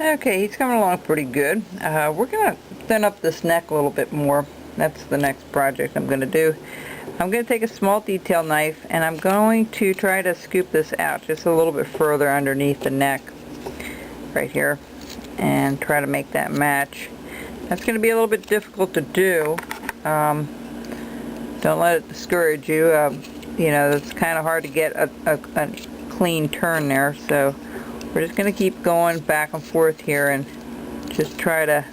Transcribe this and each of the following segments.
Okay, he's coming along pretty good. We're going to thin up this neck a little bit more. That's the next project I'm going to do. I'm going to take a small detail knife and I'm going to try to scoop this out just a little bit further underneath the neck right here and try to make that match. That's going to be a little bit difficult to do. Don't let it discourage you. You know, it's kind of hard to get a clean turn there, so we're just going to keep going back and forth here and just try to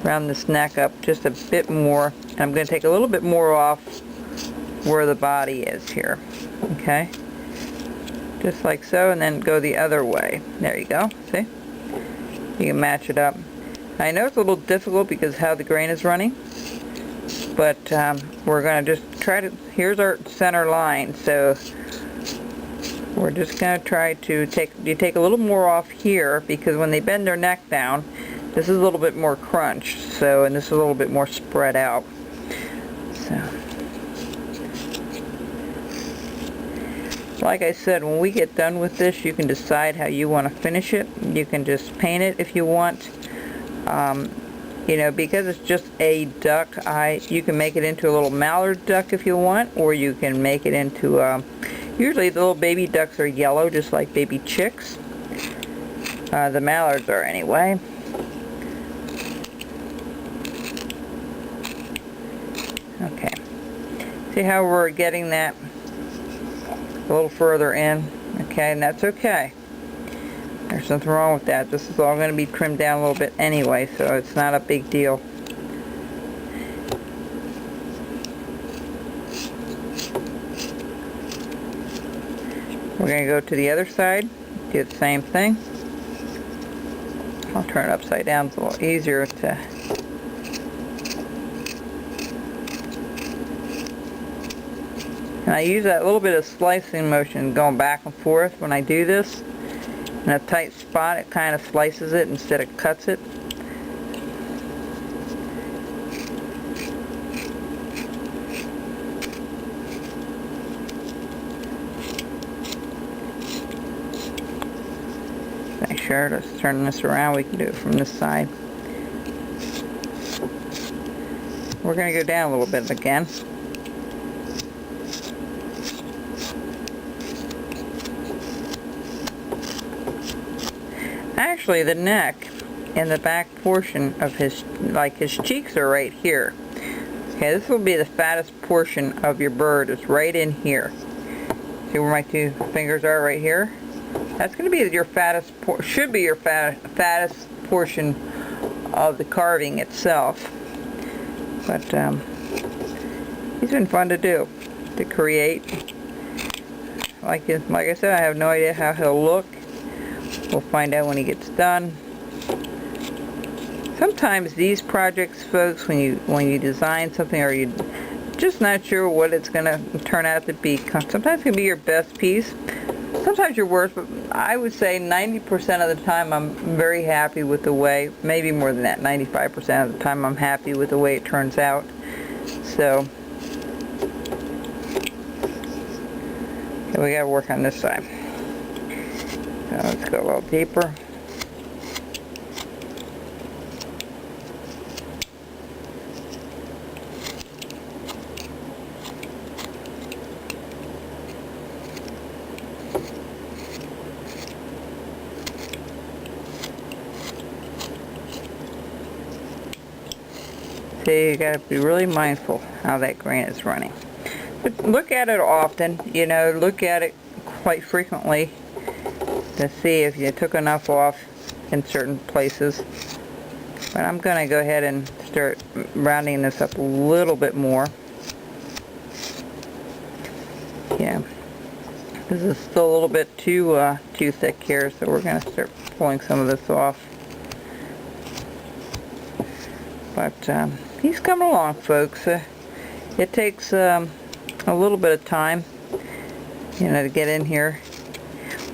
round this neck up just a bit more. And I'm going to take a little bit more off where the body is here. Okay? Just like so, and then go the other way. There you go. See? You can match it up. I know it's a little difficult because how the grain is running, but we're going to just try to, here's our center line, so we're just going to try to take a little more off here, because when they bend their neck down, this is a little bit more crunch, so, and this is a little bit more spread out. So, like I said, when we get done with this, you can decide how you want to finish it. You can just paint it if you want. You know, because it's just a duck, you can make it into a little mallard duck if you want, or you can make it into, usually the little baby ducks are yellow, just like baby chicks. The mallards are anyway. Okay. See how we're getting that a little further in? Okay, and that's okay. There's nothing wrong with that. This is all going to be trimmed down a little bit anyway, so it's not a big deal. We're going to go to the other side, do the same thing. I'll turn it upside down, it's a little easier to... And I use that little bit of slicing motion going back and forth when I do this. In a tight spot, it kind of slices it instead of cuts it. Make sure to turn this around. We can do it from this side. We're going to go down a little bit again. Actually, the neck and the back portion of his, like his cheeks are right here. Okay, this will be the fattest portion of your bird. It's right in here. See where my two fingers are right here? That's going to be your fattest, should be your fattest portion of the carving itself. But he's been fun to do, to create. Like I said, I have no idea how he'll look. We'll find out when he gets done. Sometimes these projects, folks, when you design something or you're just not sure what it's going to turn out to be, sometimes it can be your best piece. Sometimes your worst, but I would say 90% of the time I'm very happy with the way, maybe more than that, 95% of the time I'm happy with the way it turns out. So, okay, we got to work on this side. So let's go a little deeper. See, you got to be really mindful how that grain is running. But look at it often, you know, look at it quite frequently to see if you took enough off in certain places. But I'm going to go ahead and start rounding this up a little bit more. Yeah, this is still a little bit too thick here, so we're going to start pulling some of this off. But he's coming along, folks. It takes a little bit of time, you know, to get in here.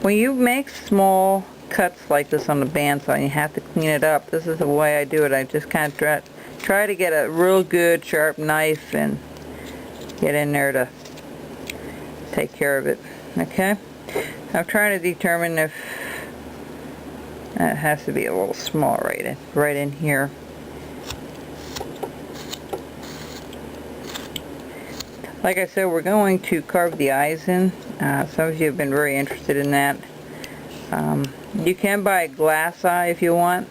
When you make small cuts like this on the bandsaw, you have to clean it up. This is the way I do it. I just kind of try to get a real good sharp knife and get in there to take care of it. Okay? I'm trying to determine if That has to be a little small right in here. Like I said, we're going to carve the eyes in. Some of you have been very interested in that. You can buy a glass eye if you want.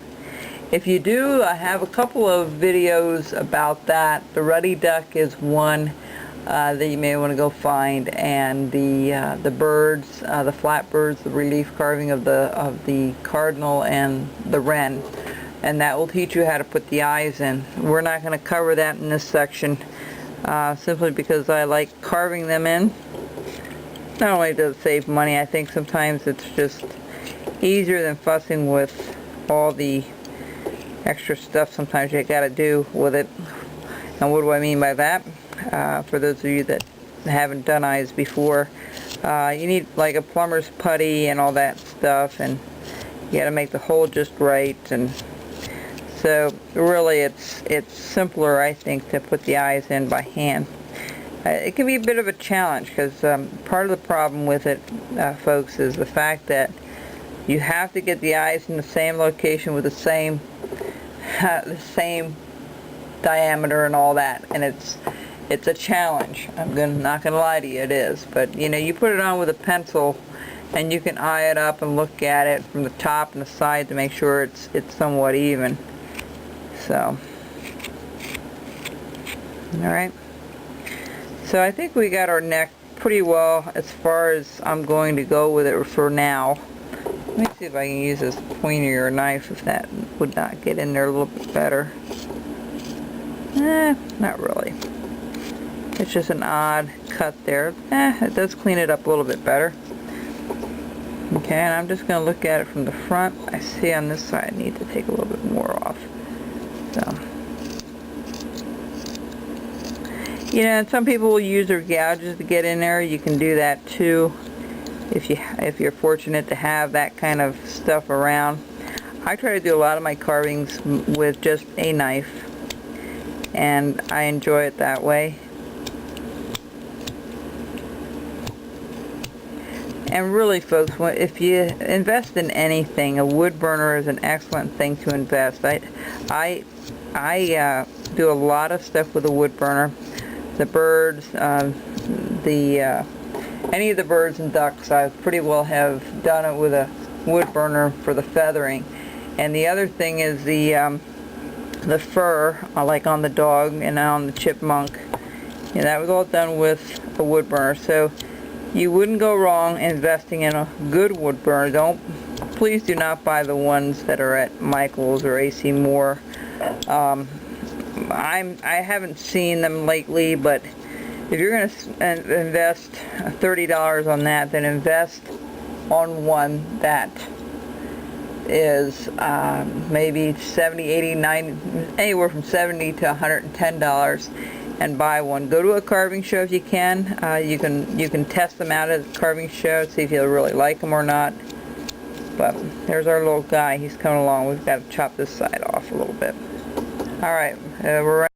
If you do, I have a couple of videos about that. The ruddy duck is one that you may want to go find, and the birds, the flatbirds, the relief carving of the cardinal and the wren, and that will teach you how to put the eyes in. We're not going to cover that in this section, simply because I like carving them in. Not only does it save money, I think sometimes it's just easier than fussing with all the extra stuff sometimes you got to do with it. And what do I mean by that? For those of you that haven't done eyes before, you need like a plumber's putty and all that stuff, and you got to make the hole just right. And so really it's simpler, I think, to put the eyes in by hand. It can be a bit of a challenge because part of the problem with it, folks, is the fact that you have to get the eyes in the same location with the same diameter and all that, and it's a challenge. Not gonna lie to you, it is. But you know, you put it on with a pencil, and you can eye it up and look at it from the top and the side to make sure it's somewhat even. So, all right. So I think we got our neck pretty well as far as I'm going to go with it for now. Let me see if I can use this pointier knife, if that would not get in there a little bit better. Not really. It's just an odd cut there. It does clean it up a little bit better. Okay, and I'm just going to look at it from the front. I see on this side I need to take a little bit more off. So, you know, and some people will use their gouges to get in there. You can do that too, if you're fortunate to have that kind of stuff around. I try to do a lot of my carvings with just a knife, and I enjoy it that way. And really, folks, if you invest in anything, a wood burner is an excellent thing to invest. I do a lot of stuff with a wood burner. The birds, any of the birds and ducks, I pretty well have done it with a wood burner for the feathering. And the other thing is the fur, like on the dog and on the chipmunk. And that was all done with a wood burner. So you wouldn't go wrong investing in a good wood burner. Please do not buy the ones that are at Michael's or AC Moore. I haven't seen them lately, but if you're going to invest $30 on that, then invest on one that is maybe $70, $80, $90, anywhere from $70 to $110, and buy one. Go to a carving show if you can. You can test them out at a carving show, see if you really like them or not. But there's our little guy. He's coming along. We've got to chop this side off a little bit. All right, we're